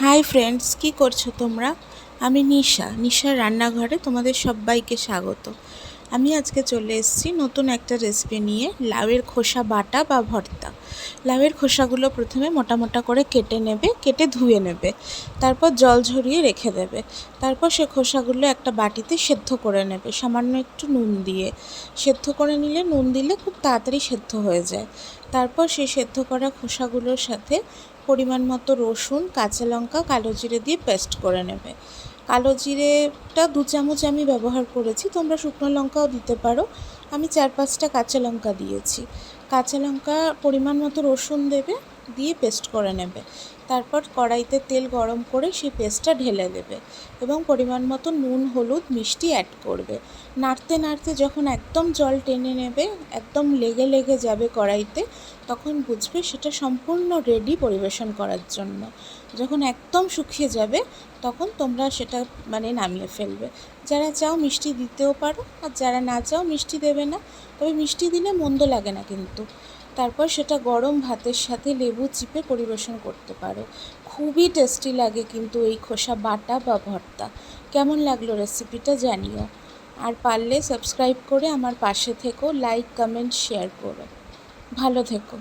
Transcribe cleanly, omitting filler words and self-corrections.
Hi friends, কি করছো তোমরা? আমি নিশার রান্নাঘরে তোমাদের সবাইকে স্বাগত। আমি আজকে চলে এসেছি নতুন একটা রেসিপি নিয়ে, লাউয়ের খোসা বাটা বা ভর্তা। লাউয়ের খোসাগুলো প্রথমে মোটা মোটা করে কেটে নেবে, কেটে ধুয়ে নেবে, তারপর জল ঝরিয়ে রেখে দেবে। তারপর সে খোসাগুলো একটা বাটিতে সেদ্ধ করে নেবে সামান্য একটু নুন দিয়ে। সেদ্ধ করে নিলে নুন দিলে খুব তাড়াতাড়ি সেদ্ধ হয়ে যায়। তারপর সেই সেদ্ধ করা খোসাগুলোর সাথে পরিমাণ মতো রসুন, কাঁচা লঙ্কা, কালো জিরে দিয়ে পেস্ট করে নেবে। কালো জিরেটা 2 চামচ আমি ব্যবহার করেছি, তোমরা শুকনো লঙ্কাও দিতে পারো। আমি 4-5টা কাঁচা লঙ্কা দিয়েছি। কাঁচা লঙ্কা, পরিমাণ মতো রসুন দেবে, দিয়ে পেস্ট করে নেবে। তারপর কড়াইতে তেল গরম করে সেই পেস্টটা ঢেলে দেবে এবং পরিমাণ মতো নুন, হলুদ, মিষ্টি অ্যাড করবে। নাড়তে নাড়তে যখন একদম জল টেনে নেবে, একদম লেগে লেগে যাবে কড়াইতে, তখন বুঝবে সেটা সম্পূর্ণ রেডি পরিবেশন করার জন্য। যখন একদম শুকিয়ে যাবে তখন তোমরা সেটা নামিয়ে ফেলবে। যারা চাও মিষ্টি দিতেও পারো, আর যারা না চাও মিষ্টি দেবে না, তবে মিষ্টি দিলে মন্দ লাগে না কিন্তু। তারপর সেটা গরম ভাতের সাথে লেবু চিপে পরিবেশন করতে পারো। খুবই টেস্টি লাগে কিন্তু এই খোসা বাটা বা ভর্তা। কেমন লাগলো রেসিপিটা জানিও। আর পারলে সাবস্ক্রাইব করে আমার পাশে থেকো, লাইক, কমেন্ট, শেয়ার করো। ভালো থেকো।